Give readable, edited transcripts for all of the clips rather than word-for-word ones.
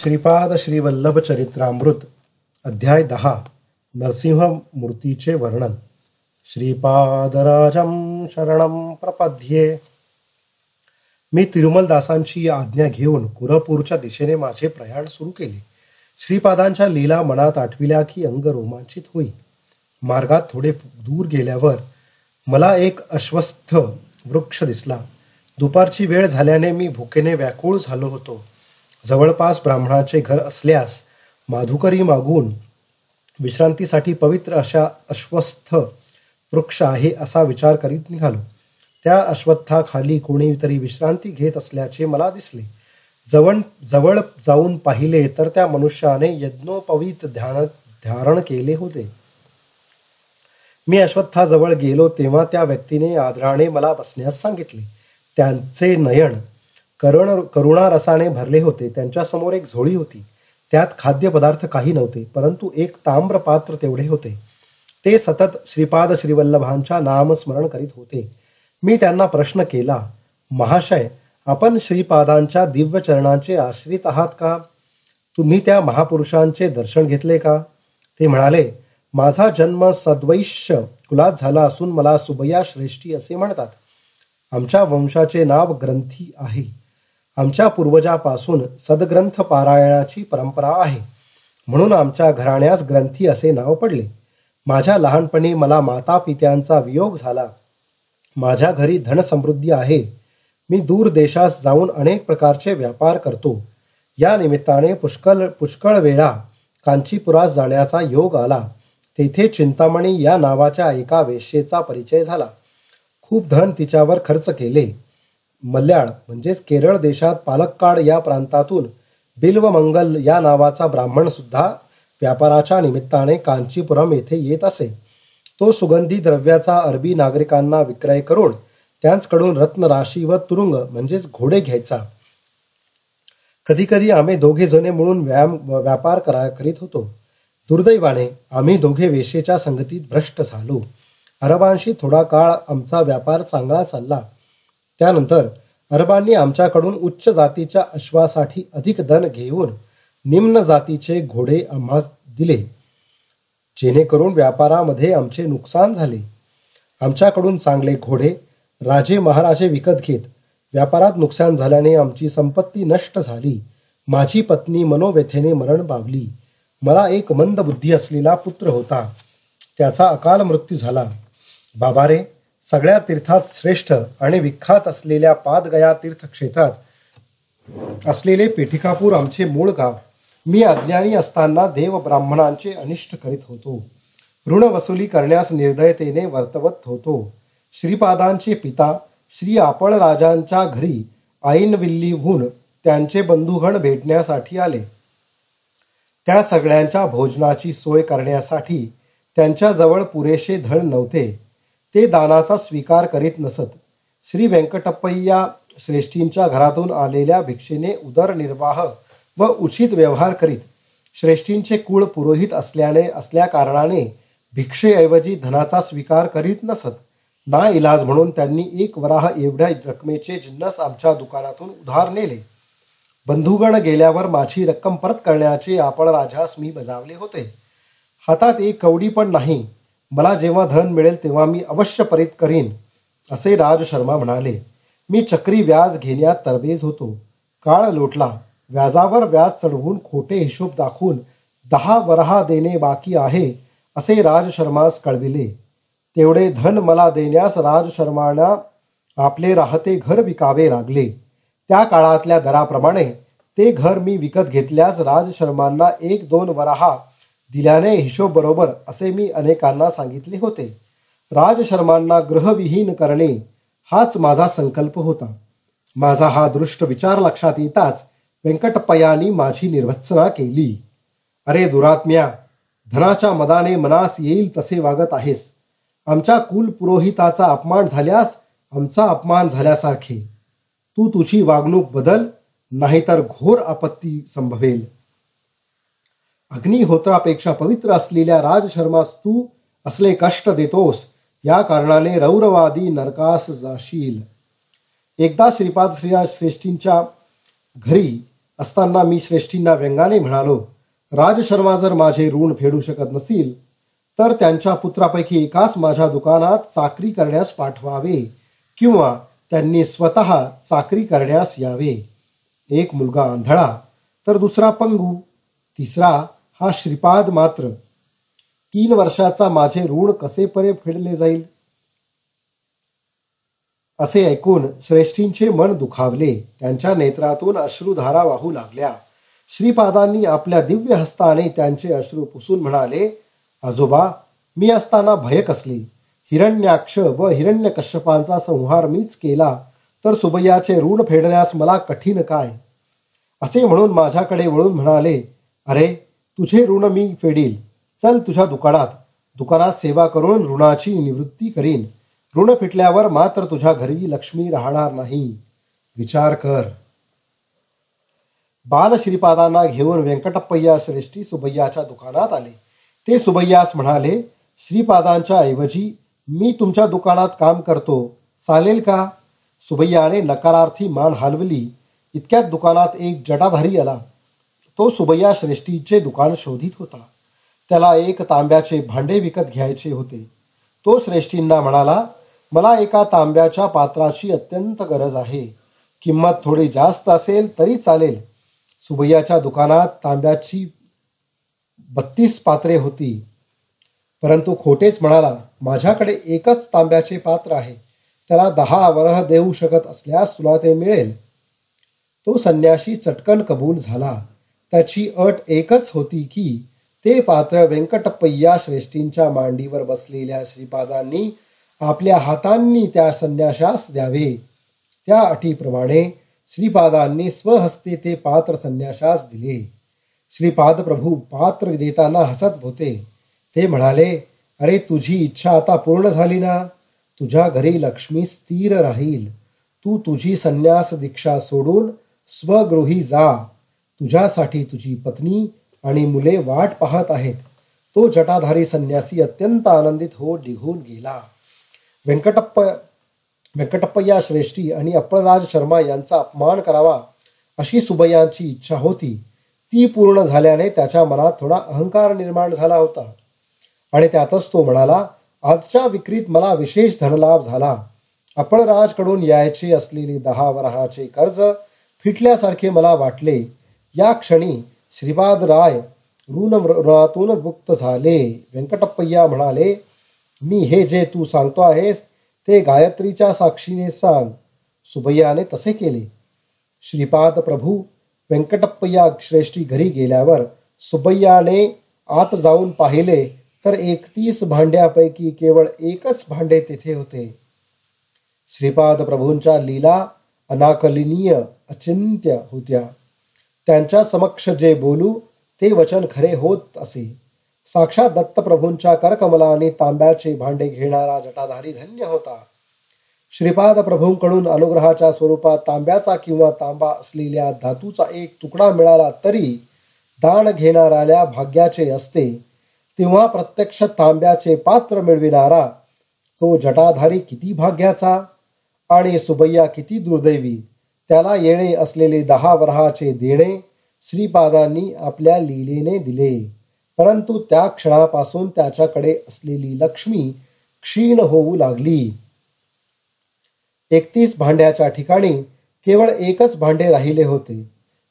श्रीपाद श्रीवल्लभ चरित्रामृत अध्याय 10 नरसिंह मूर्तीचे वर्णन. श्रीपादराजं शरणं प्रपद्ये. मी तिरुमलदासांची आज्ञा घेऊन कुरपूरच्या दिशेने माझे प्रयाण सुरू केले. श्रीपादांच्या लीला मनात आठविल्या की अंग रोमांचित होई. मार्गात थोडे दूर गेल्यावर मला एक अश्वस्थ वृक्ष दिसला. दुपारची वेळ झाल्याने मी भुकेने व्याकुळ झालो होतो. जवळपास ब्राह्मणाचे घर असल्यास माधुकरी मागून विश्रांतीसाठी पवित्र अशा अश्वस्थ वृक्ष आहे असा विचार करीत निघालो. त्या अश्वत्थाखाली कोणीतरी विश्रांती घेत असल्याचे मला दिसले. जवळ जाऊन पाहिले तर त्या मनुष्याने यज्ञोपवीत धारण केले होते. मी अश्वत्थाजवळ गेलो तेव्हा त्या व्यक्तीने आदराने मला बसण्यास सांगितले. त्यांचे नयन करुणारसाने भरले होते. त्यांच्यासमोर एक झोळी होती. त्यात खाद्यपदार्थ काही नव्हते, परंतु एक ताम्रपात्र तेवढे होते. ते सतत श्रीपाद श्रीवल्लभांच्या नामस्मरण करीत होते. मी त्यांना प्रश्न केला, महाशय, आपण श्रीपादांच्या दिव्य चरणांचे आश्रित आहात का? तुम्ही त्या महापुरुषांचे दर्शन घेतले का? ते म्हणाले, माझा जन्म सद्वैश्य कुलात झाला असून मला सुबया श्रेष्ठी असे म्हणतात. आमच्या वंशाचे नाव ग्रंथी आहे. आमच्या पूर्वजापासून सद्ग्रंथ पारायणाची परंपरा आहे, म्हणून आमच्या घराण्यास ग्रंथी असे नाव पडले. माझ्या लहानपणी मला माता पित्यांचा वियोग झाला. माझ्या घरी धनसमृद्धी आहे. मी दूर देशास जाऊन अनेक प्रकारचे व्यापार करतो. या निमित्ताने पुष्कळ वेळा कांचीपुरास जाण्याचा योग आला. तेथे चिंतामणी या नावाच्या एका वेश्येचा परिचय झाला. खूप धन तिच्यावर खर्च केले. मल्याळ म्हणजेच केरळ देशात पालक्काड या प्रांतातून बिल्वमंगल या नावाचा ब्राह्मण सुद्धा व्यापाराच्या निमित्ताने कांचीपुरम येथे येत असे. तो सुगंधी द्रव्याचा अरबी नागरिकांना विक्रय करून त्यांच्याकडून रत्नराशी व तुरुंग म्हणजेच घोडे घ्यायचा. कधीकधी आम्ही दोघे जणे मिळून व्यापार करीत होतो. दुर्दैवाने आम्ही दोघे वेश्येच्या संगतीत भ्रष्ट झालो. अरबांशी थोडा काळ आमचा व्यापार चांगला चालला. त्यानंतर अरबांनी आमच्याकडून उच्च जातीच्या अश्वासाठी अधिक धन घेऊन निम्न जातीचे घोडे आम्हास दिले, जेणेकरून व्यापारामध्ये आमचे नुकसान झाले. आमच्याकडून चांगले घोडे राजे महाराजे विकत घेत. व्यापारात नुकसान झाल्याने आमची संपत्ती नष्ट झाली. माझी पत्नी मनोव्यथेने मरण पावली. मला एक मंद बुद्धी असलेला पुत्र होता. त्याचा अकाल मृत्यू झाला. बाबारे, सगळ्या तीर्थात श्रेष्ठ आणि विख्यात असलेल्या पादगया तीर्थक्षेत्रात असलेले पेठिकापूर आमचे मूळ गाव. मी अज्ञानी असताना देव ब्राह्मणांचे अनिष्ट करीत होतो. ऋण वसुली करण्यास निर्दयतेने वर्तवत होतो. श्रीपादांचे पिता श्री आपळ राजांच्या घरी ऐनविल्लीहून त्यांचे बंधुगण भेटण्यासाठी आले. त्या सगळ्यांच्या भोजनाची सोय करण्यासाठी त्यांच्याजवळ पुरेसे धन नव्हते. ते दानाचा स्वीकार करीत नसत. श्री व्यंकटप्पय्या श्रेष्ठींच्या घरातून आलेल्या भिक्षेने उदरनिर्वाह व उचित व्यवहार करीत. श्रेष्ठींचे कुळ पुरोहित असल्या कारणाने भिक्षेऐवजी धनाचा स्वीकार करीत नसत. ना इलाज म्हणून त्यांनी 1 वराह एवढ्या रकमेचे जिन्नस आमच्या दुकानातून उधार नेले. बंधुगण गेल्यावर माझी रक्कम परत करण्याचे आपण राजास मी बजावले होते. हातात 1 कवडी पण नाही. मला जेव्हा धन मिळेल तेव्हा मी अवश्य परत करीन, असे राजशर्मा म्हणाले. मी चक्री व्याज घेण्यात तरबेज होतो. काळ लोटला. व्याजावर व्याज चढवून खोटे हिशोब दाखवून 10 वराह देणे बाकी आहे असे राजशर्मास कळविले. तेवढे धन मला देण्यास राजशर्मांना आपले राहते घर विकावे लागले. त्या काळातल्या दराप्रमाणे ते घर मी विकत घेतल्यास राजशर्मांना 1-2 वराह दिल्याने हिशोब बरोबर असे मी अनेकांना सांगितले होते. राजशर्मांना ग्रहविहीन करणे हाच माझा संकल्प होता. माझा हा दृष्ट विचार लक्षात येताच व्यंकटप्पयांनी माझी निर्भत्सना केली. अरे दुरात्म्या, धनाच्या मदाने मनास येईल तसे वागत आहेस. आमच्या कुल पुरोहिताचा अपमान झाल्यास आमचा अपमान झाल्यासारखे. तू तुझी वागणूक बदल, नाहीतर घोर आपत्ती संभवेल. अग्निहोत्रापेक्षा पवित्र असलेल्या राजशर्मास तू असले कष्ट देतोस. या कारणाने रौरवादी नरकास जाशील. एकदा श्रीपाद श्रेष्ठींच्या घरी असताना मी श्रेष्ठींना व्यंगाने म्हणालो, राजशर्मा जर माझे ऋण फेडू शकत नसतील तर त्यांच्या पुत्रापैकी एकास माझ्या दुकानात चाकरी करण्यास पाठवावे किंवा त्यांनी स्वतः चाकरी करण्यास यावे. एक मुलगा आंधळा तर दुसरा पंगू, तिसरा हा श्रीपाद मात्र. 3 वर्षाचा माझे ऋण कसे परे फेडले जाईल. असे ऐकून श्रेष्ठींचे मन दुखावले. त्यांच्या नेत्रातून अश्रुधारा वाहू लागल्या. श्रीपादांनी आपल्या दिव्य हस्ताने त्यांचे अश्रू पुसून म्हणाले, आजोबा, मी असताना भय कसली. हिरण्याक्ष व हिरण्यकश्यपांचा संहार मीच केला तर सुबैयाचे ऋण फेडण्यास मला कठीण काय. असे म्हणून माझ्याकडे वळून म्हणाले, अरे, तुझे ऋण मी फेडील. चल तुझ्या दुकानात सेवा करून ऋणाची निवृत्ती करीन. ऋण फिटल्यावर मात्र तुझ्या घरी लक्ष्मी राहणार नाही. विचार कर. बाल श्रीपादांना घेऊन व्यंकटप्पय्या श्रेष्ठी सुबैयाच्या दुकानात आले. ते सुबैयास म्हणाले, श्रीपादांच्या ऐवजी मी तुमच्या दुकानात काम करतो, चालेल का. सुबैयाने नकारार्थी मान हलवली. इतक्यात दुकानात एक जटाधारी आला. तो सुबैया श्रेष्ठीचे दुकान शोधित होता. त्याला एक तांब्याचे भांडे विकत घ्यायचे होते. तो श्रेष्ठींना म्हणाला, मला एका तांब्याच्या पात्राची अत्यंत गरज आहे. किंमत थोडी जास्त असेल तरी चालेल. सुबैयाच्या दुकानात तांब्याची 32 पात्रे होती. परंतु खोटेच म्हणाला, माझ्याकडे एकच तांब्याचे पात्र आहे. त्याला 10 वरह देऊ शकत असल्यास तुला ते मिळेल. तो संन्याशी चटकन कबूल झाला. त्याची अट एकच होती की ते पात्र व्यंकटप्पय्या श्रेष्ठींच्या मांडीवर बसलेल्या श्रीपादांनी आपल्या हातांनी त्या संन्याशास द्यावे. त्या अटीप्रमाणे श्रीपादांनी स्वहस्ते ते पात्र संन्याशास दिले. श्रीपाद प्रभू पात्र देताना हसत होते. ते म्हणाले, अरे, तुझी इच्छा आता पूर्ण झाली ना. तुझ्या घरी लक्ष्मी स्थिर राहील. तू तुझी संन्यास दीक्षा सोडून स्वगृही जा. तुझ्यासाठी तुझी पत्नी आणि मुले वाट पाहत आहेत. तो जटाधारी संन्यासी अत्यंत आनंदित हो निघून गेला. व्यंकटप्पय्या श्रेष्ठी आणि अप्पलराज शर्मा यांचा अपमान करावा अशी सुबैयांची इच्छा होती. ती पूर्ण झाल्याने त्याच्या मनात थोडा अहंकार निर्माण झाला होता आणि त्यातच तो म्हणाला, आजच्या विक्रीत मला विशेष धनलाभ झाला. अप्पलराजकडून यायचे असलेले 10 वरहाचे कर्ज फिटल्यासारखे मला वाटले. या क्षणी श्रीपाद राय ऋणातून मुक्त झाले. व्यंकटप्पय्या म्हणाले, मी हे जे तू सांगतो आहेस ते गायत्रीच्या साक्षीने सांग. सुबैयाने तसे केले. श्रीपाद प्रभू व्यंकटप्पय्या श्रेष्ठी घरी गेल्यावर सुबैयाने आत जाऊन पाहिले तर 31 भांड्यापैकी केवळ एकच भांडे तेथे होते. श्रीपाद प्रभूंच्या लीला अनाकलनीय अचिंत्य होत्या. त्यांच्या समक्ष जे बोलू ते वचन खरे होत असे. साक्षात दत्तप्रभूंच्या करकमलाने तांब्याचे भांडे घेणारा जटाधारी धन्य होता. श्रीपाद प्रभूंकडून अनुग्रहाच्या स्वरूपात तांब्याचा किंवा तांबा असलेल्या धातूचा एक तुकडा मिळाला तरी दान घेणाऱ्याला भाग्याचे असते. तेव्हा प्रत्यक्ष तांब्याचे पात्र मिळविणारा तो जटाधारी किती भाग्याचा आणि सुबैया किती दुर्दैवी. त्याला येणे असलेले 10 वरहाचे देणे श्रीपादांनी आपल्या लीलेने दिले. परंतु त्या क्षणापासून त्याच्याकडे असलेली लक्ष्मी क्षीण होऊ लागली. 31 भांड्याच्या ठिकाणी केवळ एकच भांडे राहिले होते.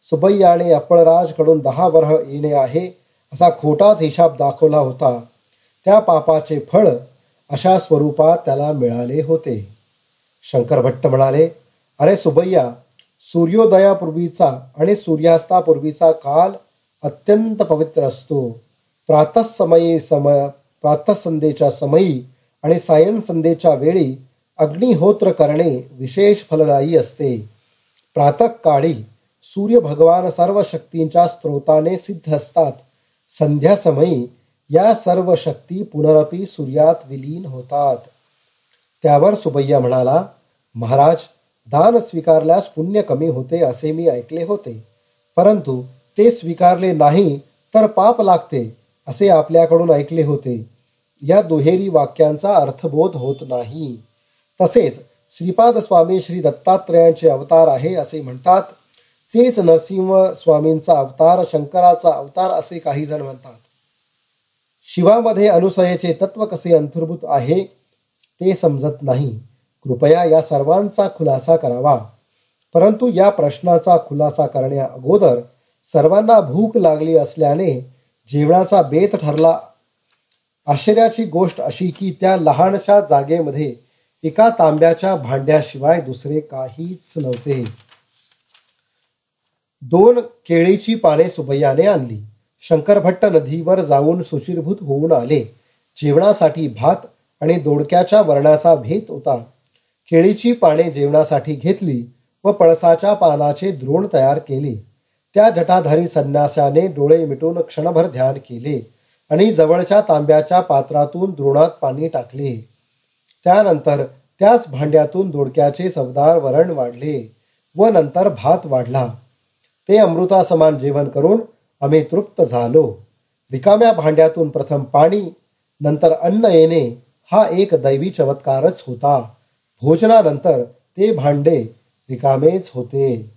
सुबैयाने अप्पलराजकडून 10 वरह येणे आहे असा खोटाच हिसाब दाखवला होता. त्या पापाचे फळ अशा स्वरूपात त्याला मिळाले होते. शंकर भट्ट म्हणाले, अरे सुबैया, सूर्योदयापूर्वीचा आणि सूर्यास्तापूर्वीचा काल अत्यंत पवित्र असतो. प्रातःसंध्येच्या समयी आणि सायंसंध्येच्या वेळी अग्निहोत्र करणे विशेष फलदायी असते. प्रातःकाळी सूर्य भगवान सर्व शक्तींच्या स्त्रोताने सिद्ध असतात. संध्यासमयी या सर्व शक्ती पुनरपी सूर्यात विलीन होतात. त्यावर सुबैया म्हणाला, महाराज, दान स्वीकारल्यास पुण्य कमी होते असे मी ऐकले होते. परंतु ते स्वीकारले नाही तर पाप लागते असे आपल्याकडून ऐकले होते. या दुहेरी वाक्यांचा अर्थबोध होत नाही. तसेच श्रीपाद स्वामी श्री दत्तात्रेयांचे अवतार आहे असे म्हणतात. तेच नरसिंह स्वामींचा अवतार, शंकराचा अवतार असे काही जण म्हणतात. शिवामध्ये अनुसयेचे तत्व कसे अंतर्भूत आहे ते समजत नाही. कृपया या सर्वांचा खुलासा करावा. परंतु या प्रश्नाचा खुलासा करण्या अगोदर सर्वांना भूक लागली असल्याने जेवणाचा बेत ठरला. आश्चर्याची गोष्ट अशी की त्या लहानशा जागेमध्ये एका तांब्याच्या भांड्याशिवाय दुसरे काहीच नव्हते. 2 केळीची पाने सुबैयाने आणली. शंकरभट्ट नदीवर जाऊन सुशीरभूत होऊन आले. जेवणासाठी भात आणि दोडक्याच्या वरणाचा भेत होता. केळीची पाने जेवणासाठी घेतली व पळसाच्या पानाचे द्रोण तयार केले. त्या जटाधारी संन्यासाने डोळे मिटून क्षणभर ध्यान केले आणि जवळच्या तांब्याच्या पात्रातून द्रोणात पाणी टाकले. त्यानंतर त्याच भांड्यातून दोडक्याचे चवदार वरण वाढले व नंतर भात वाढला. ते अमृतासमान जेवण करून आम्ही तृप्त झालो. रिकाम्या भांड्यातून प्रथम पाणी नंतर अन्न येणे हा एक दैवी चमत्कारच होता. भोजनानंतर ते भांडे रिकामेच होते.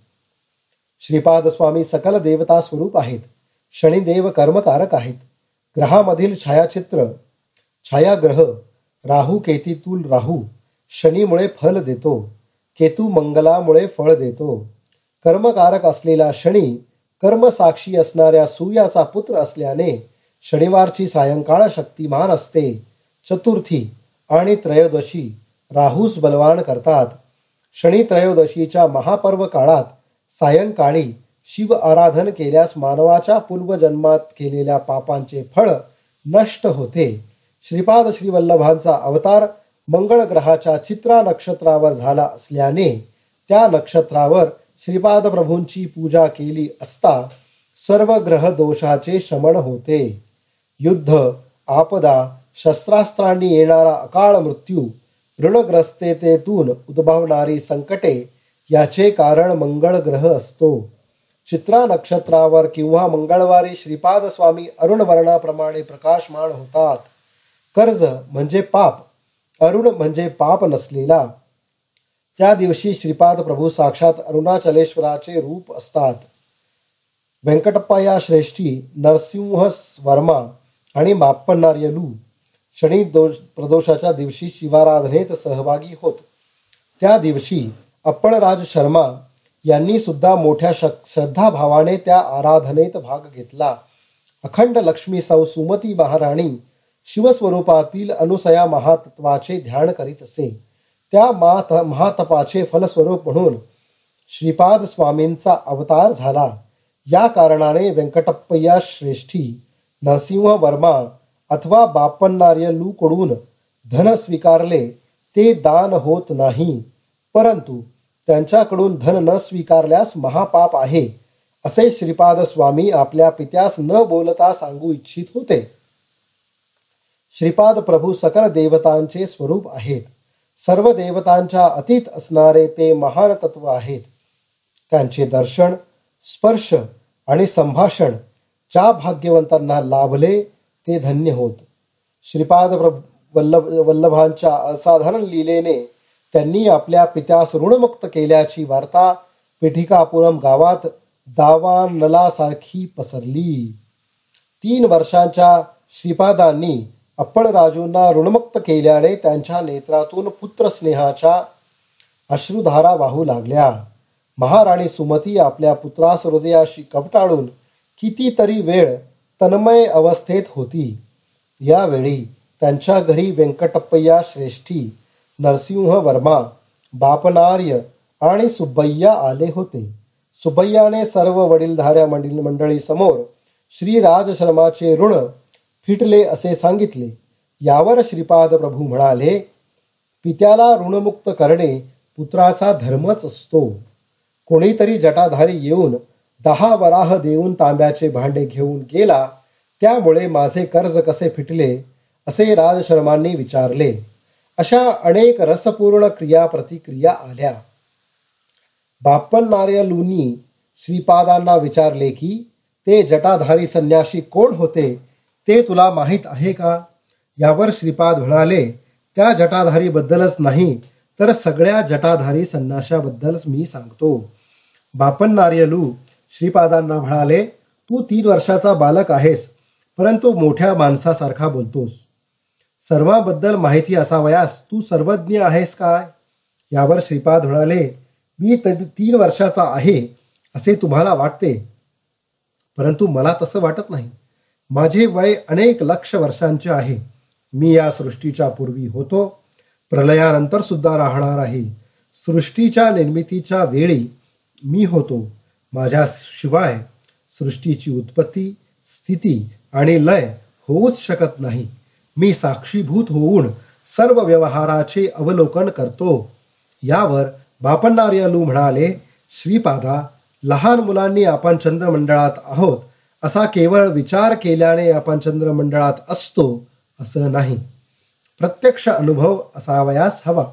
श्रीपाद स्वामी सकल देवता स्वरूप आहेत. शनिदेव कर्मकारक आहेत. ग्रहामधील छायाग्रह राहू केतीतूल राहू शनीमुळे फल देतो, केतू मंगलामुळे फळ देतो. कर्मकारक असलेला शनी कर्मसाक्षी असणाऱ्या सूर्याचा पुत्र असल्याने शनिवारची सायंकाळ शक्तिमान असते. चतुर्थी आणि त्रयोदशी राहूस बलवान करतात. शनी त्रयोदशीच्या महापर्व काळात सायंकाळी शिव आराधन केल्यास मानवाच्या पूर्वजन्मात केलेल्या पापांचे फळ नष्ट होते. श्रीपाद श्रीवल्लभांचा अवतार मंगळ ग्रहाच्या चित्रा नक्षत्रावर झाला असल्याने त्या नक्षत्रावर श्रीपाद प्रभूंची पूजा केली असता सर्व ग्रह दोषाचे शमन होते. युद्ध, आपदा, शस्त्रास्त्रांनी येणारा अकाळ मृत्यू, ऋणग्रस्तेतून उद्भवणारी संकटे याचे कारण मंगळ ग्रह असतो. चित्रा नक्षत्रावर किंवा मंगळवारी श्रीपाद स्वामी अरुण वर्णाप्रमाणे प्रकाशमान होतात. कर्ज म्हणजे पाप, अरुण म्हणजे पाप नसलेला. त्या दिवशी श्रीपाद प्रभू साक्षात अरुणाचलेश्वराचे रूप असतात. व्यंकटप्पया श्रेष्ठी, नरसिंह वर्मा आणि माप्पनार्यलू शनी प्रदोषाच्या दिवशी शिवाराधनेत सहभागी होत. त्या दिवशी अप्पळराज शर्मा यांनी सुद्धा मोठ्या श्रद्धाभावाने त्या आराधनेत भाग घेतला. अखंड लक्ष्मी सौ सुमती महाराणी शिवस्वरूपातील अनुसया महातत्वाचे ध्यान करीत असे. त्या महातपाचे फलस्वरूप म्हणून श्रीपाद स्वामींचा अवतार झाला. या कारणाने व्यंकटप्पय्या श्रेष्ठी, नरसिंह वर्मा अथवा बाप्पनार्यलूकडून धन स्वीकारले ते दान होत नाही, परंतु त्यांच्याकडून धन न स्वीकारल्यास महापाप आहे असे श्रीपाद स्वामी आपल्या पित्यास न बोलता सांगू इच्छित होते. श्रीपाद प्रभू सकल देवतांचे स्वरूप आहेत. सर्व देवतांच्या अतीत असणारे ते महान तत्व आहेत. त्यांचे दर्शन, स्पर्श आणि संभाषण ज्या भाग्यवंतांना लाभले ते धन्य होत. श्रीपाद वल्लभांच्या असाधारण लीलेने त्यांनी आपल्या पित्यास ऋणमुक्त केल्याची वार्ता पिठिकापुरम गावात दावानलासारखी पसरली. 3 वर्षांच्या श्रीपादांनी अप्पळराजूंना ऋणमुक्त केल्याने त्यांच्या नेत्रातून पुत्रस्नेहाच्या अश्रुधारा वाहू लागल्या. महाराणी सुमती आपल्या पुत्रास हृदयाशी कवटाळून कितीतरी वेळ तन्मय अवस्थेत होती. यावेळी त्यांच्या घरी व्यंकटप्पय्या श्रेष्ठी, नरसिंह वर्मा, बापनार्य आणि सुब्बय्या आले होते. सुब्बय्याने सर्व वडीलधाऱ्या मंडळीसमोर श्री राजशर्माचे ऋण फिटले असे सांगितले. यावर श्रीपाद प्रभू म्हणाले, पित्याला ऋणमुक्त करणे पुत्राचा धर्मच असतो. कोणीतरी जटाधारी येऊन 10 वराह देऊन तांब्याचे भांडे घेऊन गेला, त्यामुळे माझे कर्ज कसे फिटले असे राजशर्मांनी विचारले. अशा अनेक रसपूर्ण क्रिया प्रतिक्रिया आल्या. बाप्पनार्यलूंनी श्रीपादांना विचारले की ते जटाधारी संन्यासी कोण होते ते तुला माहीत आहे का? यावर श्रीपाद म्हणाले, त्या जटाधारी बद्दलच नाही तर सगळ्या जटाधारी संन्याशाबद्दल मी सांगतो. बापन नार्यलू श्रीपादांना म्हणाले, तू 3 वर्षाचा बालक आहेस, परंतु मोठ्या माणसासारखा बोलतोस. सर्वांबद्दल माहिती असावयास तू सर्वज्ञ आहेस काय? यावर श्रीपाद म्हणाले, मी 3 वर्षाचा आहे असे तुम्हाला वाटते, परंतु मला तसं वाटत नाही. माझे वय अनेक लक्ष वर्षांचे आहे. मी या सृष्टीच्या पूर्वी होतो, प्रलयानंतर सुद्धा राहणार आहे. सृष्टीच्या निर्मितीच्या वेळी मी होतो. माझ्याशिवाय सृष्टीची उत्पत्ती, स्थिती आणि लय होऊच शकत नाही. मी साक्षीभूत होऊन सर्व व्यवहाराचे अवलोकन करतो. यावर बापन्नार्यालू म्हणाले, श्रीपादा, लहान मुलांनी आपण चंद्रमंडळात आहोत असा केवळ विचार केल्याने आपण चंद्रमंडळात असतो असं नाही. प्रत्यक्ष अनुभव असावयास हवा.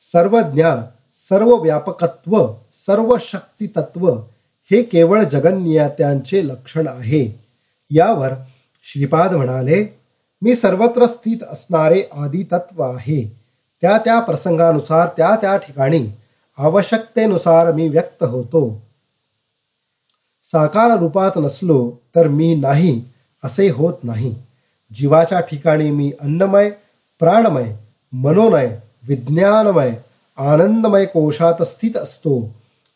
सर्व ज्ञान, सर्व व्यापकत्व, सर्व शक्तितत्व हे केवळ जगन्नियत्यांचे लक्षण आहे. यावर श्रीपाद म्हणाले, मी सर्वत्र स्थित असणारे आदितत्व आहे. त्या त्या प्रसंगानुसार त्या त्या ठिकाणी आवश्यकतेनुसार मी व्यक्त होतो. साकार रूपात नसलो तर मी नाही असे होत नाही. जीवाच्या ठिकाणी मी अन्नमय, प्राणमय, मनोमय, विज्ञानमय, आनंदमय कोशात स्थित असतो.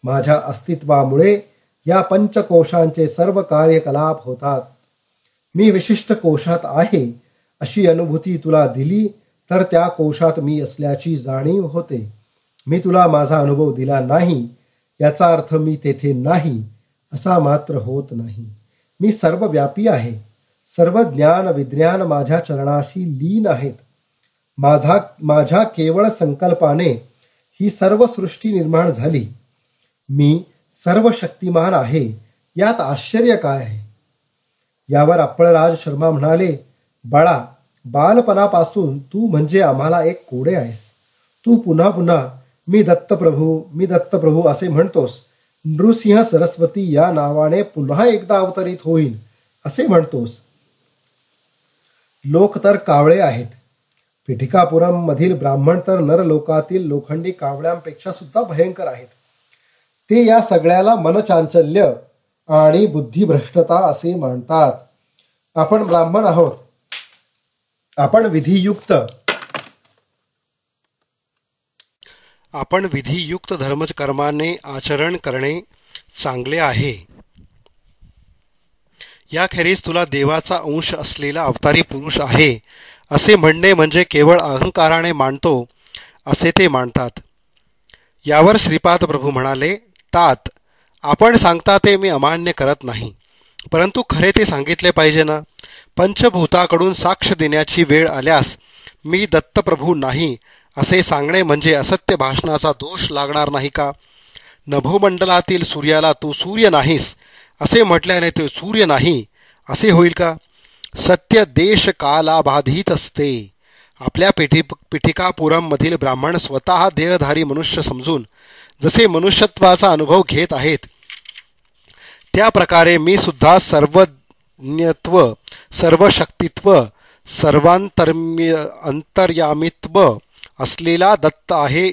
माझ्या अस्तित्वामुळे या पंचकोशांचे सर्व कार्यकलाप होतात. मी विशिष्ट कोशात आहे अशी अनुभूती तुला दिली तर त्या कोशात मी असल्याची जाणीव होते. मी तुला माझा अनुभव दिला नाही याचा अर्थ मी तेथे नाही असा मात्र होत नाही. मी सर्वव्यापी आहे. सर्व ज्ञान विज्ञान माझ्या चरणाशी लीन आहेत. माझ्या केवळ संकल्पाने ही सर्व सृष्टी निर्माण झाली. मी सर्व शक्तिमान आहे, यात आश्चर्य काय आहे? यावर अप्पळराज शर्मा म्हणाले, बाळा, बालपणापासून तू म्हणजे आम्हाला एक कोडे आहेस. तू पुन्हा पुन्हा मी दत्तप्रभू, मी दत्तप्रभू असे म्हणतोस. नृसिंह सरस्वती या नावाने पुन्हा एकदा अवतरित होईल असे म्हणतोस. लोक तर कावळे आहेत. पिठिकापुरम मधील ब्राह्मण तर नरलोकातील लोखंडी कावळ्यांपेक्षा सुद्धा भयंकर आहेत. ते या सगळ्याला मनचांचल्य आणि बुद्धिभ्रष्टता असे मानतात. आपण ब्राह्मण आहोत. आपण विधियुक्त धर्मकर्माने आचरण करणे चांगले आहे. याखेरीज तुला देवाचा अंश असलेला अवतारी पुरुष आहे असे म्हणणे म्हणजे केवळ अहंकाराने मानतो असे ते मानतात. यावर श्रीपाद प्रभू म्हणाले, तात, आपण सांगता ते मी अमान्य करत नाही, परंतु खरे ते सांगितले पाहिजे ना. पंचभूताकडून साक्ष देण्याची वेळ आल्यास मी दत्तप्रभू नाही असे सांगणे म्हणजे असत्य भाषणाचा दोष लागणार नाही का? नभोमंडलातील सूर्याला तू सूर्य नाहीस असे म्हटल्याने ते सूर्य नाही असे होईल का? सत्य देश कालाबाधित असते. आपल्या पिठिकापुरममधील ब्राह्मण स्वतः देहधारी मनुष्य समजून जसे मनुष्यत्वाचा अनुभव घेत आहेत, त्या प्रकारे मी सुद्धा सर्वज्ञत्व, सर्वशक्तित्व, अंतर्यामित्व असलेला दत्त आहे.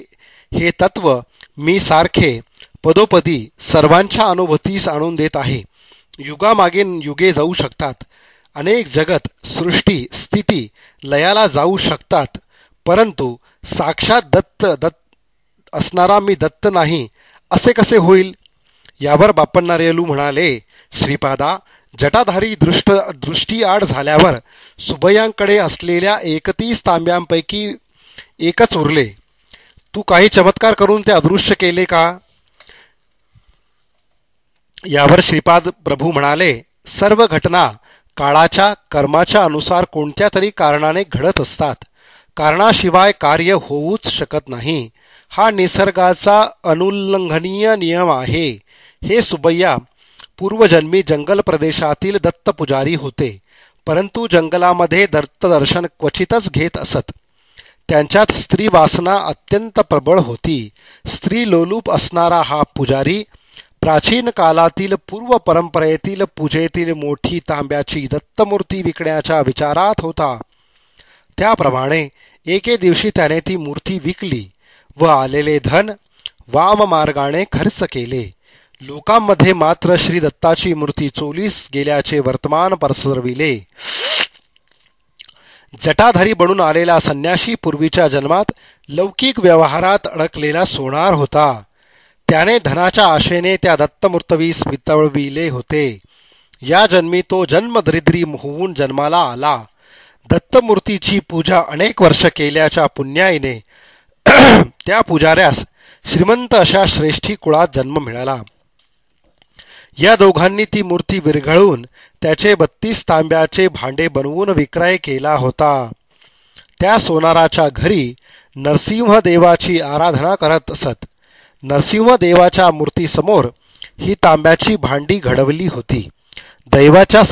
हे तत्व मी सारखे पदोपदी सर्वांच्या अनुभूतीस आणून देत आहे. युगामागे युगे जाऊ शकतात. अनेक जगत, सृष्टी, स्थिती लयाला जाऊ शकतात, परंतु साक्षात दत्त असणारा मी दत्त नाही असे कसे होईल? यावर बापन्नार्यालू म्हणाले, श्रीपादा, जटाधारी दृष्टी आड झाल्यावर सुबयांकडे असलेल्या 31 तांब्यांपैकी एकच उरले. तू काही चमत्कार करून ते अदृश्य केले का? यावर श्रीपाद प्रभू म्हणाले, सर्व घटना काळाच्या कर्माच्या अनुसार कोणत्या तरी कारणाने घडत असतात. कारणाशिवाय कार्य होऊच शकत नाही. हा निसर्गाचा अनुल्लंघनीय नियम आहे. हे सुबैया, पूर्वजन्मी जंगल प्रदेशातील दत्तपुजारी होते, परंतु जंगलामध्ये दत्तदर्शन क्वचितच घेत असत. त्यांच्यात स्त्री वासना अत्यंत प्रबळ होती. स्त्री लोलूप असणारा हा पुजारी प्राचीन कालातील पूर्व परंपरेतील पूजेतील मोठी तांब्याची दत्तमूर्ती विकण्याच्या विचारात होता. त्याप्रमाणे एके दिवशी त्याने ती मूर्ती विकली व आलेले धन वाममार्गाने खर्च केले. लोकांमध्ये मात्र श्री दत्ताची मूर्ती चोलीस गेल्याचे वर्तमान पसरविले. जटाधारी बनून आलेला संन्याशी पूर्वीच्या जन्मात लौकिक व्यवहारात अडकलेला सोनार होता. त्याने धनाच्या आशेने त्या दत्तमूर्तवीस वितळविले होते. या जन्मी तो जन्मदरिद्री होऊन जन्माला आला. दत्तमूर्तीची पूजा अनेक वर्ष केल्याच्या पुण्याईने त्या पुजाऱ्यास श्रीमंत अशा श्रेष्ठी कुळात जन्म मिळाला. या दोघांनी ती मूर्ती विरघळून त्याचे 32 तांब्याचे भांडे बनवून विक्रय केला होता. त्या सोनाराच्या घरी नरसिंहदेवाची आराधना करत असत. नरसिंहदेवाच्या मूर्तीसमोर ही तांब्याची भांडी घडवली होती. दैवाच्या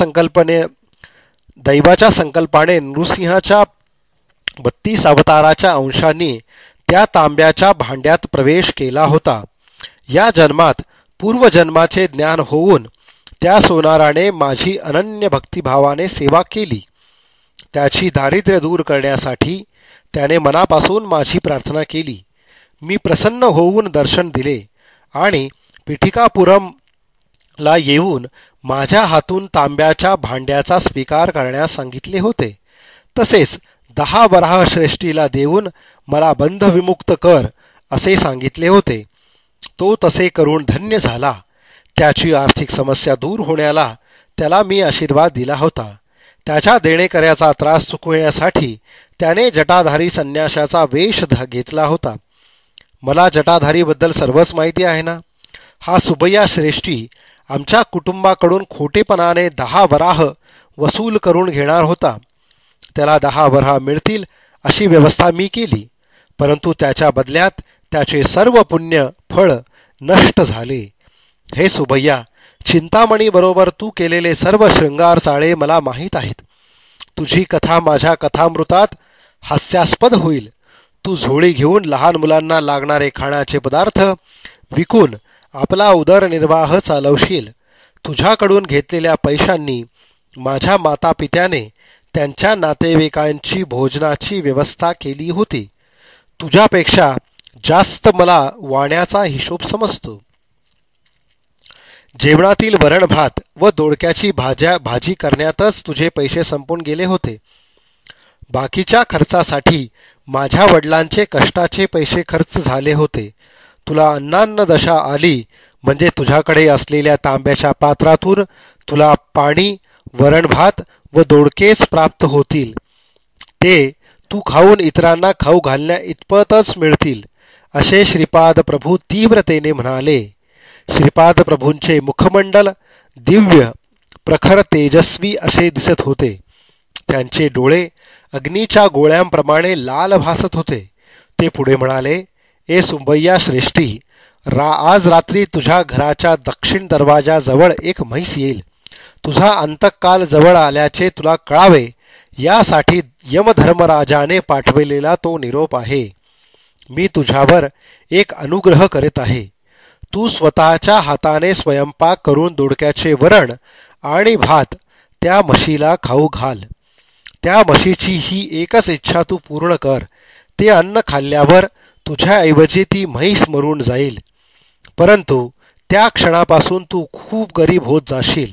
संकल्पाने नृसिंहाच्या 32 अवताराच्या अंशांनी त्या तांब्याच्या भांड्यात प्रवेश केला होता. या जन्मात पूर्वजन्माचे ज्ञान होऊन त्या सोनाराने माझी अनन्य भक्तिभावाने सेवा केली. त्याची दारिद्र्य दूर करण्यासाठी त्याने मनापासून माझी प्रार्थना केली. मी प्रसन्न होऊन दर्शन दिले आणि पिठिकापुरमला येऊन माझ्या हातून तांब्याच्या भांड्याचा स्वीकार करण्यास सांगितले होते. तसेच 10 वराह श्रेष्ठीला देऊन मला बंधविमुक्त कर असे सांगितले होते. तो तसे करून धन्य झाला. त्याची आर्थिक समस्या दूर होण्याला त्याला मी आशीर्वाद दिला होता. त्याच्या देणेकऱ्याचा त्रास चुकविण्यासाठी त्याने जटाधारी संन्याशाचा वेश घेतला होता. मला जटाधारीबद्दल सर्वच माहिती आहे ना. हा सुबैया श्रेष्ठी आमच्या कुटुंबाकडून खोटेपणाने 10 वराह वसूल करून घेणार होता. त्याला 10 वराह मिळतील अशी व्यवस्था मी केली, परंतु त्याच्या बदल्यात त्याचे सर्व पुण्य फळ नष्ट झाले. हे सुबैया, चिंतामणीबरोबर तू केलेले सर्व शृंगार चाळे मला माहीत आहेत. तुझी कथा माझ्या कथामृतात हास्यास्पद होईल. तू झोळी घेऊन लहान मुलांना लागणारे खाण्याचे पदार्थ विकून आपला उदरनिर्वाह चालवशील. तुझ्याकडून घेतलेल्या पैशांनी माझ्या मातापित्याने त्यांच्या नातेवाईकांची भोजनाची व्यवस्था केली होती. तुझ्यापेक्षा जास्त मला वाण्याचा हिशोब समजतो. जेवणातील वरण भात व दोडक्याची भाजी करण्यातच तुझे पैसे संपून गेले होते. बाकीच्या खर्चासाठी माझ्या वडिलांचे कष्टाचे पैसे खर्च झाले होते. तुला अन्नान्न दशा आली म्हणजे तुझ्याकडे असलेल्या तांब्याच्या पात्रातून तुला पाणी, वरण भात व दोडकेच प्राप्त होतील. ते तू खाऊन इतरांना खाऊ घालण्या इतपतच मिळतील, असे श्रीपाद प्रभू तीव्रतेने म्हणाले. श्रीपाद प्रभूंचे मुखमंडल दिव्य, प्रखर, तेजस्वी असे दिसत होते. त्यांचे डोळे अग्नीच्या गोळ्यांप्रमाणे लाल भासत होते. ते पुढे म्हणाले, ए सुबैया श्रेष्ठी, आज रात्री तुझ्या घराच्या दक्षिण दरवाजाजवळ एक म्हैस येईल. तुझा अंतकाल जवळ आल्याचे तुला कळावे यासाठी यमधर्मराजाने पाठविलेला तो निरोप आहे. मी तुझ्यावर एक अनुग्रह करीत आहे. तू स्वतःच्या हाताने स्वयंपाक करून दोडक्याचे वरण आणि भात त्या म्हशीला खाऊ घाल. त्या म्हशीची ही एकच इच्छा तू पूर्ण कर. ते अन्न खाल्ल्यावर तुझ्याऐवजी ती म्हैस मरून जाईल. परंतु त्या क्षणापासून तू खूप गरीब होत जाशील.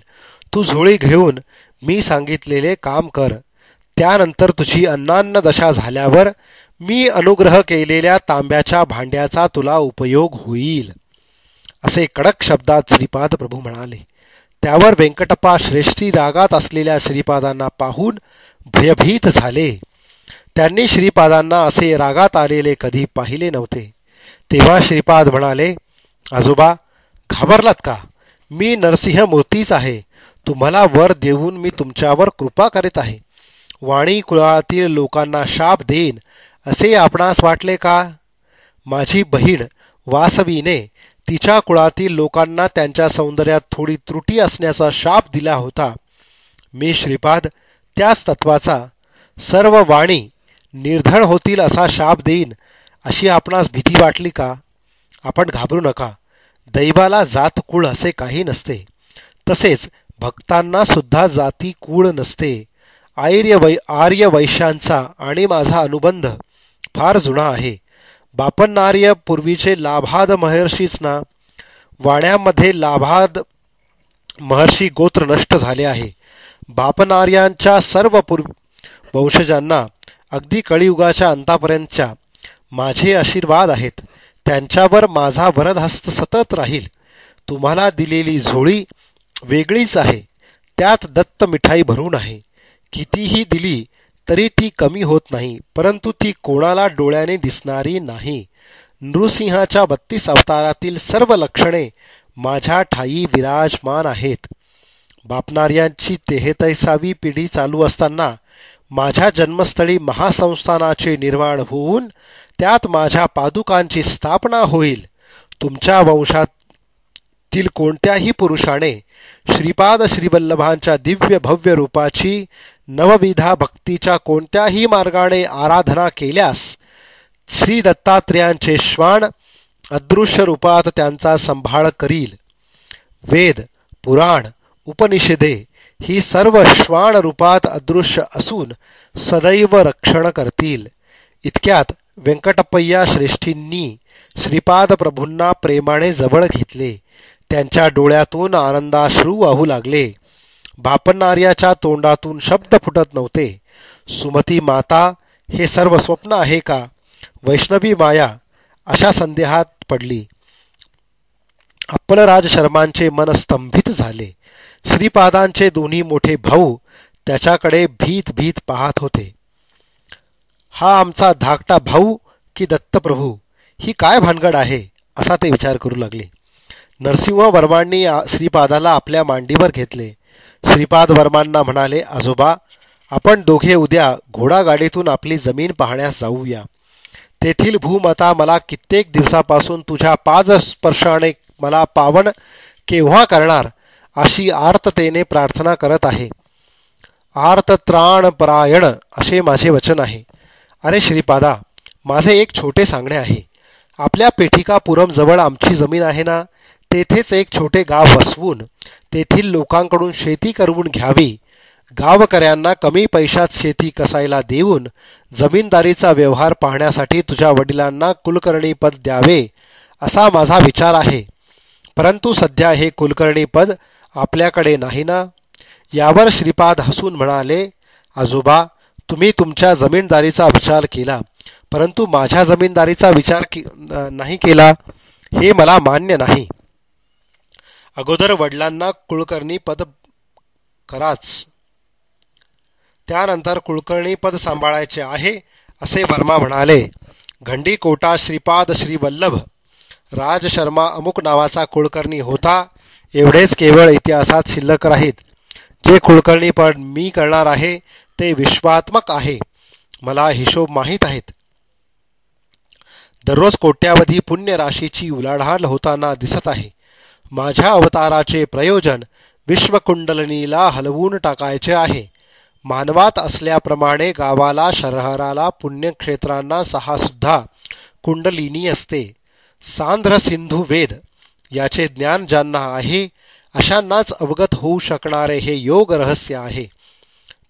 तू झोळी घेऊन मी सांगितलेले काम कर. त्यानंतर तुझी अन्नान्न दशा झाल्यावर मी अनुग्रह केलेल्या तांब्याच्या भांड्याचा तुला उपयोग होईल, असे कडक शब्दात श्रीपाद प्रभू म्हणाले. त्यावर वेंकटप्पा श्रेष्ठी रागात असलेल्या श्रीपादांना पाहून भयभीत झाले. त्यांनी श्रीपादांना असे रागात आलेले कधी पाहिले नव्हते. तेव्हा श्रीपाद म्हणाले, आजोबा, घाबरलात का? मी नरसिंह मूर्तीच आहे. तुम्हाला वर देऊन मी तुमच्यावर कृपा करीत आहे. वाणी कुळातील लोकांना शाप देईन असे आपणास वाटले का? माझी बहीण वासवीने तिच्या कुळातील लोकांना त्यांच्या सौंदर्यात थोडी त्रुटी असण्याचा शाप दिला होता. मी श्रीपाद त्याच तत्वाचा सर्व वाणी निर्धन होतील असा शाप देईन अशी आपणास भीती वाटली का? आपण घाबरू नका. दैवाला जात कुळ असे काही नसते. तसेच भक्तांना सुद्धा जाती कुळ नसते. आर्य वैश्यांचा आणि माझा अनुबंध फार जुना आहे. बापन्नार्य पूर्वीचे लाभाद महर्षीच ना. वाड्यामध्ये लाभाद महर्षी गोत्र नष्ट झाले आहे. बापनार्यांच्या सर्व वंशजांना अगदी कळियुगाच्या अंतापर्यंतच्या माझे आशीर्वाद आहेत. त्यांच्यावर माझा वरदहस्त सतत राहील. तुम्हाला दिलेली झोळी वेगळीच आहे. त्यात दत्त मिठाई भरून आहे. कितीही दिली तरी ती कमी होत नाही, परंतु ती कोणाला डोळ्याने दिसणारी नाही. नृसिंहाच्या 32 अवतारातील सर्व लक्षणे माझ्या ठाई विराजमान आहेत. बापनार्यांची 43वी पिढी चालू असताना माझ्या जन्मस्थळी महासंस्थानाचे निर्माण होऊन त्यात माझ्या पादुकांची स्थापना होईल. तुमच्या वंशातील कोणत्याही पुरुषाने श्रीपाद श्रीवल्लभांच्या दिव्य भव्य रूपाची नवविधा भक्तीच्या कोणत्याही मार्गाने आराधना केल्यास श्री दत्तात्रेयांचे श्वान अदृश्य रूपात त्यांचा संभाळ करील. वेद, पुराण, उपनिषदे ही सर्व श्वान रूपात अदृश्य असून सदैव रक्षण करतील. इतक्यात व्यंकटप्पय्या श्रेष्ठींनी श्रीपाद प्रभूंना प्रेमाने जवळ घेतले. त्यांच्या डोळ्यातून आनंदाश्रू वाहू लागले. बापनार्याच्या तोंडातून शब्द फुटत नव्हते. सुमती माता, हे सर्व स्वप्न आहे का? वैष्णवी माया अशा संदेहात पडली. अप्पलराज शर्मांचे मन स्तंभित झाले. श्रीपादांचे दोन्ही मोठे भाऊ त्याच्याकडे भीत भीत पाहत होते. हा आमचा धाकटा भाऊ की दत्तप्रभू, ही काय भानगड आहे असा ते विचार करू लागले. नरसिंह वर्मांनी श्रीपादाला आपल्या मांडीवर घेतले. श्रीपाद वर्मांना म्हणाले, आजोबा, आपण दोघे उद्या घोडागाडीतून आपली जमीन पाहण्यास जाऊया. तेथील भूमाता मला कित्येक दिवसापासून तुझ्या पादस्पर्शाने मला पावन केव्हा करणार अशी आर्ततेने प्रार्थना करत आहे. आर्तत्राणपरायण असे माझे वचन आहे. अरे श्रीपादा, माझे एक छोटे सांगणे आहे. आपल्या पेठिकापुरम जवळ आमची जमीन आहे ना, तेथेच एक छोटे गाव वसवून तेथील लोकांकडून शेती करवून घ्यावी. गावकऱ्यांना कमी पैशात शेती कसायला देऊन जमीनदारीचा व्यवहार पाहण्यासाठी तुझ्या वडिलांना कुलकर्णी पद द्यावे असा माझा विचार आहे. परंतु सध्या हे कुलकर्णी पद आपल्याकडे नाही ना. यावर श्रीपाद हसून म्हणाले, आजोबा, तुम्ही तुमच्या जमीनदारीचा विचार केला, परंतु माझ्या जमीनदारीचा विचार नाही केला हे मला मान्य नाही. अगोदर वडिलांना कुलकर्णी पद कराच, त्यानंतर कुलकर्णी पद सांभाळायचे आहे असे वर्मा म्हणाले. घंडीकोटा श्रीपाद श्रीवल्लभ राजशर्मा अमुक नावाचा कुलकर्णी होता, एवढेच केवळ इतिहासात शिल्लक राहीत. जे कुलकर्णी पद मी करणार आहे ते विश्वात्मक आहे. मला हिशोब माहीत आहेत. दररोज कोट्यावधी पुण्य राशीची उलाढाल होताना दिसत आहे. माझ्या अवताराचे प्रयोजन विश्वकुंडलिनीला हलवून टाकायचे आहे. मानवात असल्याप्रमाणे गावाला, शहराला, पुण्यक्षेत्रांना 6 सुद्धा कुंडलिनी असते. सांध्र सिंधू वेद याचे ज्ञान ज्यांना आहे अशांनाच अवगत होऊ शकणारे हे योग रहस्य आहे.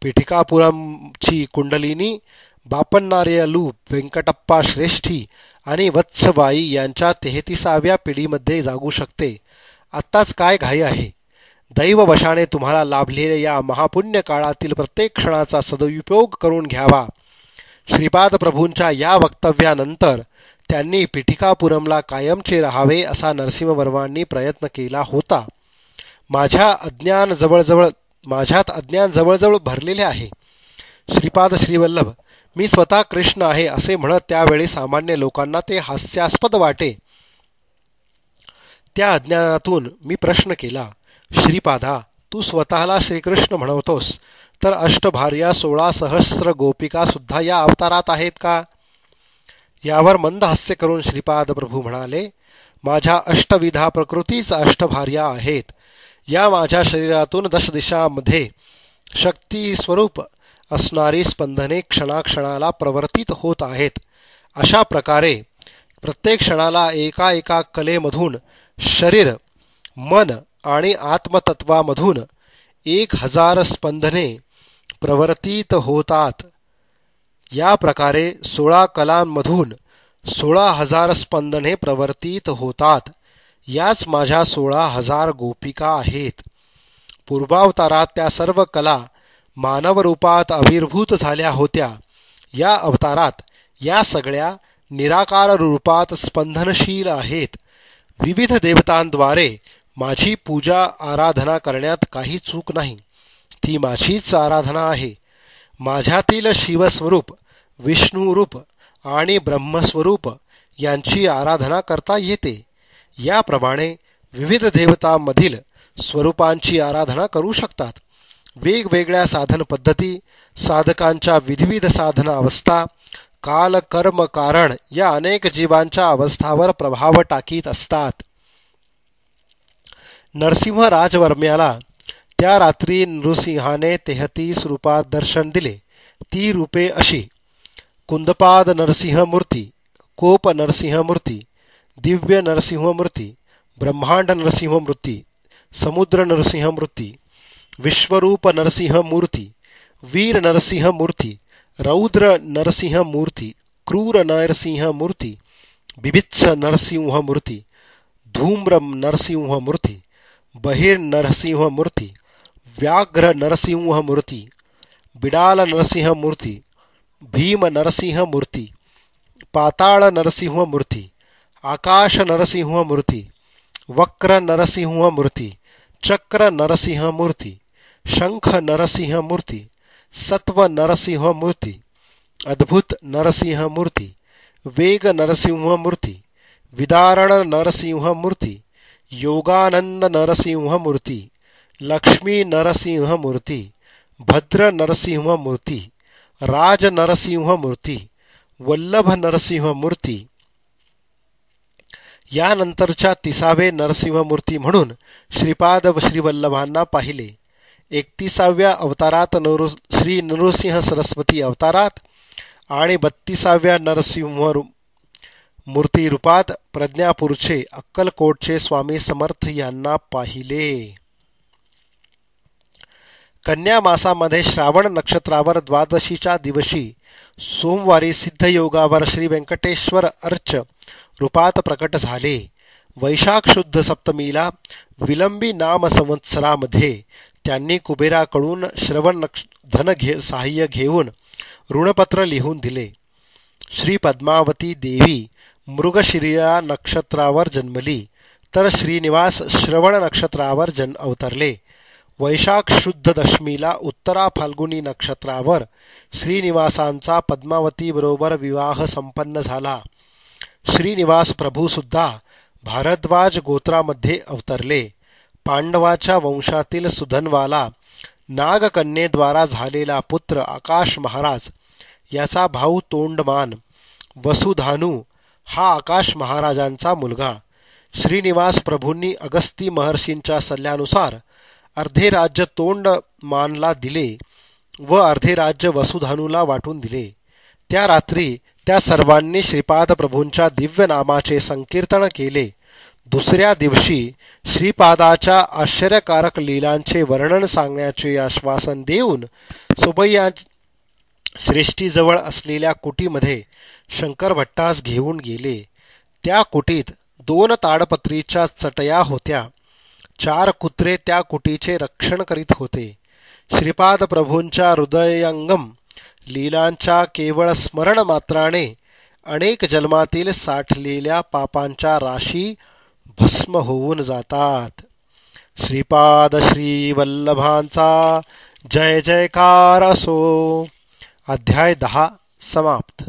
पिठिकापुरमची कुंडलिनी बापन्नार्यालू, व्यंकटप्पा श्रेष्ठी आणि वत्सबाई यांच्या 33व्या पिढीमध्ये जागू शकते. आत्ताच काय घाई आहे? दैववशाने तुम्हाला लाभलेल्या या महापुण्य काळातील प्रत्येक क्षणाचा सदुपयोग करून घ्यावा. श्रीपाद प्रभूंच्या या वक्तव्यानंतर त्यांनी पिठिकापुरमला कायमचे राहावे असा नरसिंहवर्मांनी प्रयत्न केला होता. माझ्यात अज्ञान जवळजवळ भरलेले आहे. श्रीपाद श्रीवल्लभ, मी स्वतः कृष्ण आहे असे म्हणत त्यावेळी सामान्य लोकांना ते हास्यास्पद वाटे. त्या अज्ञानातून मी प्रश्न केला, श्रीपादा, तू स्वतःला श्रीकृष्ण म्हणवतोस, तर अष्टभार्या 16 सहस्र गोपिका सुद्धा या अवतारात आहेत का? यावर मंद हास्य करून श्रीपाद प्रभू म्हणाले, माझ्या अष्टविधा प्रकृतीच अष्टभार्या आहेत. या माझ्या शरीरातून 10 दिशांमध्ये शक्ती स्वरूप असणारी स्पंदने क्षणाक्षणाला प्रवर्तित होत आहेत. अशा प्रकारे प्रत्येक क्षणाला एका एका कलेमधून शरीर, मन आणि आत्मतत्वामधून 1000 स्पंदने प्रवर्तित होतात. या प्रकारे 16 कलांमधून 16,000 स्पंदने प्रवर्तित होतात. याच माझ्या 16,000 गोपिका आहेत. पूर्वावतारात त्या सर्व कला मानव रूपात आविर्भूत झाल्या होत्या. या अवतारात या सगळ्या निराकार रूपात स्पंदनशील आहेत. विविध देवतांद्वारे माझी पूजा आराधना करण्यात काही चूक नाही. ती माझीच आराधना आहे. माझ्यातील शिवस्वरूप, विष्णुरूप आणि ब्रह्मस्वरूप यांची आराधना करता येते. याप्रमाणे विविध देवतांमधील स्वरूपांची आराधना करू शकतात. वेगवेगळ्या साधन पद्धती, साधकांच्या विविध साधना अवस्था, काल, कर्म, कारण या अनेक जीवांच्या अवस्थावर प्रभाव टाकीत असतात. नरसिंह राजवर्म्याला त्या रात्री नृसिंहाने 33 रूपात दर्शन दिले. ती रूपे अशी: कुंदपाद नरसिंहमूर्ती, कोप नरसिंहमूर्ती, दिव्य नरसिंहमूर्ती, ब्रह्मांड नरसिंहमूर्ती, समुद्र नरसिंहमूर्ती, विश्वरूप नरसिंहमूर्ती, वीर नरसिंहमूर्ती, रौद्र नरसिंहमूर्ती, क्रूर नरसिंहमूर्ती, बिभित्स नरसिंहमूर्ती, धूम्र नरसिंहमूर्ती, बहिर नरसिंहमूर्ती, व्याघ्र नरसिंहमूर्ती, बिडाल नरसिंहमूर्ती, भीम नरसिंहमूर्ती, पाताळ नरसिंहमूर्ती, आकाश नरसिंहमूर्ती, वक्र नरसिंहमूर्ती, चक्र नरसिंहमूर्ती, शंख नरसिंहमूर्ती, सत्व नरसिंहमूर्ती, अद्भुत नरसिंहमूर्ती, वेग नरसिंहमूर्ती, विदारण नरसिंहमूर्ती, योगानंद नरसिंहमूर्ती, लक्ष्मी नरसिंहमूर्ती, भद्र नरसिंहमूर्ती, राज नरसिंहमूर्ती, वल्लभ नरसिंहमूर्ती. यानंतरच्या 30वे नरसिंहमूर्ती म्हणून श्रीपाद श्रीवल्लभांना पाहिले. 31व्या अवतारात श्री नृसिंह सरस्वती अवतारात आणि 32व्या नरसिंह मूर्ती रूपात प्रज्ञापूरचे अक्कलकोटचे स्वामी समर्थ यांना पाहिले. कन्या मासामध्ये श्रावण नक्षत्रावर द्वादशीच्या दिवशी सोमवारी सिद्धयोगावर श्री व्यंकटेश्वर अर्च रूपात प्रकट झाले. वैशाख शुद्ध सप्तमीला विलंबी नाम संवत्सरामध्ये त्यांनी कुबेराकडून श्रवण सहाय्य घेऊन ऋणपत्र लिहून दिले. श्री पद्मावती देवी मृगशिरा नक्षत्रावर जन्मली, तर श्रीनिवास श्रवण नक्षत्रावर अवतरले. वैशाख शुद्ध दशमीला उत्तरा फाल्गुनी नक्षत्रावर श्रीनिवासांचा पद्मावती बरोबर विवाह संपन्न झाला. श्रीनिवास प्रभूसुद्धा भारद्वाज गोत्रामध्ये अवतरले. पांडवाच्या वंशातील सुधन्वाला नागकन्येद्वारा झालेला पुत्र आकाश महाराज, याचा भाऊ तोंडमान वसुधानू हा आकाश महाराजांचा मुलगा. श्रीनिवास प्रभूंनी अगस्ती महर्षींच्या सल्ल्यानुसार अर्धे राज्य तोंडमानला दिले व अर्धे राज्य वसुधानूला वाटून दिले. त्या रात्री त्या सर्वांनी श्रीपाद प्रभूंच्या दिव्य नामाचे संकीर्तन केले. दुसऱ्या दिवशी श्रीपादाच्या आश्चर्यकारक लीलांचे वर्णन सांगण्याचे आश्वासन देऊन सुबैया श्रेष्ठीजवळ असलेल्या कुटीमध्ये शंकर भट्टास घेऊन गेले. त्या कुटीत 2 ताडपत्रीच्या चटया होत्या. 4 कुत्रे त्या कुटीचे रक्षण करीत होते. श्रीपाद प्रभूंच्या हृदयंगम लीलांच्या केवळ स्मरण मात्राने अनेक जन्मातील साठलेल्या पापांच्या राशी भस्म होऊन जातात. श्रीपाद श्रीवल्लभांचा जय जयकार असो. अध्याय 10 समाप्त.